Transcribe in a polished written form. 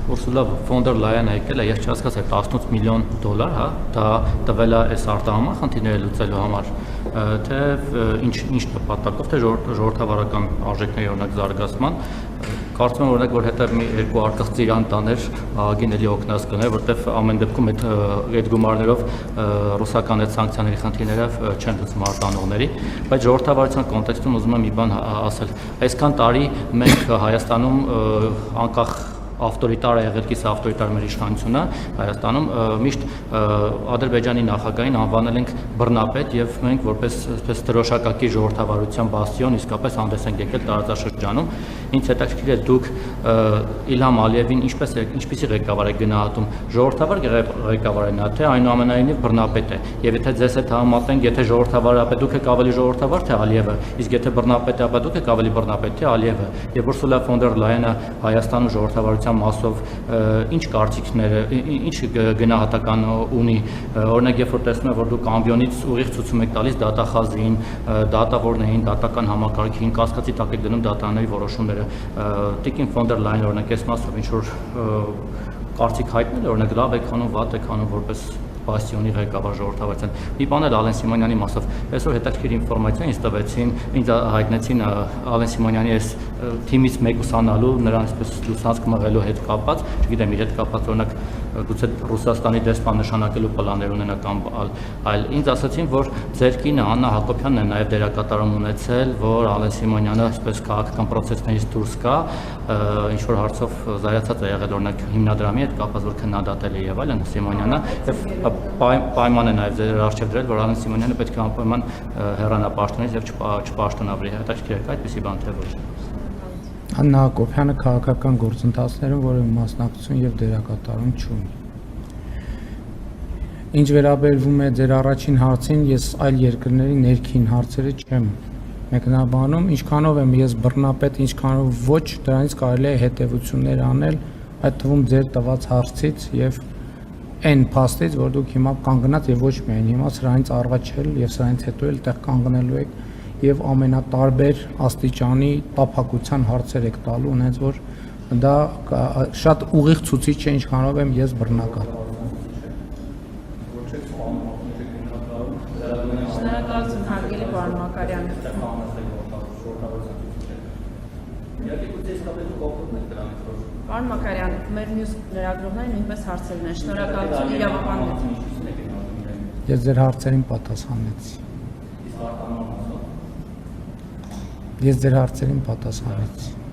Ursula von der Leyen եկել է, ես չհասկացա, $18 միլիոն, հա, դա տվել է այս արտահանման խնդիրները լուծելու համար, թե ինչ նպատակով, թե ժողովրդավարական արժեքների օրինակ զարգացման, կարծում եմ օրինակ, որ հետո մի երկու արկղ ծիրան տաներ ԱԳ-ին էլի օգնած կներ, որտեվ ամեն դեպքում այդ գումարներով ռուսական այդ սանկցիաների խնդիրներով չեն լուծում արտանողների, բայց ժողովրդավարության կոնտեքստում ուզում եմ մի բան ասել, այսքան տարի մենք Հայաստանում անկախ ավտորիտար է եղել, կիսա ավտորիտար մեր իշխանությունը Հայաստանում միշտ Ադրբեջանի նախագահին անվանել ենք բռնապետ եւ մենք որպես դրոշակակի ժողովրդավարության բաստիոն իսկապես հանդես ենք եկել տարածաշրջանում։ Ինձ հետաքրքիր է դուք Իլհամ Ալիևին ինչպեսի ղեկավար եք գնահատում, ժողովրդավար ղեկավար է նա, թե այնուամենայնիվ բռնապետ է, եւ եթե ձեզ հետ համեմատենք, եթե ժողովրդավարը ապա դուք եք ավելի ժողովրդավար թե Ալիևը, իսկ եթե բռնապետ է ապա դուք եք ավելի բռնապետ թե Ալիևը, եւ Ursula von der Leyen-ը Հայաստանում ժողովրդավարության մասով ինչ կարծիքները, ինչ գնահատական ունի, օրինակ երբ որ տեսնում եմ, որ դուք ամբիոնից ուղիղ ցույցում եք տալիս դատախազին, դատավորներին, դատական համակարգին, կասկածի տակ եք դնում դատարանների որոշումները, Տիկին von der Leyen օրինակ այս մասով ինչ որ կարծիք հայտնել, օրինակ լավ եք անում, վատ եք անում որպես բաստիոնի ղեկավար ժողովրդավարության։ Մի բան էլ Ալեն Սիմոնյանի մասով, այսօր հետաքրքիր ինֆորմացիա ինձ տվեցին, ինձ հայտնեցին Ալեն Սիմոնյանի այս թիմից մեկ ուսանալու, նրան այսպես լուսանցք մղելու հետ կապված, չգիտեմ իր հետ կապված օրինակ գուցե Ռուսաստանի դեսպան նշանակելու պլաններ ունենա կամ այլ ինձ ասացին, որ ձեր կինը Աննա Հակոբյանն է նաև դերակատարում ունեցել, որ Ալեն Սիմոնյանը այսպես քաղաքական process-ներից դուրս գա, ինչ որ հարցով զայրացած է եղել օրինակ հիմնադրամի հետ կապված, որ քննադատել է եւ այլն Սիմոնյանը եւ պայման է նաև ձեր առջև դրել, որ Ալեն Սիմոնյանը պետք է անպայման հեռանա պաշտոնից եւ չպաշտոնավրի, հետաքրքիր է այդպիսի բան թե ոչ։ Աննա Հակոբյանը քաղաքական գործընթացներում որևէ մասնակցություն եւ դերակատարում չունի։ Ինչ վերաբերվում է ձեր առաջին հարցին, ես այլ երկրների ներքին հարցերը չեմ մեկնաբանում, ինչքանով եմ ես բռնապետ, ինչքանով ոչ, դրանից կարելի է հետևություններ անել, այդ թվում ձեր տված հարցից եւ այն փաստից, որ դուք հիմա կանգնած եւ ոչ միայն հիմա սրանից առաջ էլ եւ սրանից հետո էլ տեղ կանգնելու եք եւ ամենատարբեր աստիճանի տափակության հարցեր եք տալու, ունենց որ դա շատ ուղիղ ցուցիչ է ինչքանով եմ ես բռնական։ Շնորհակալություն հարգելի պարոն Մակարյան։ Պարոն Մակարյան, մեր մյուս լրագրողները նույնպես հարցեր ունեն։ Շնորհակալություն իրավաբաններին։ Ես ձեր հարցերին պատասխանեցի։ Ես ձեր հարցերին պատասխանեցի։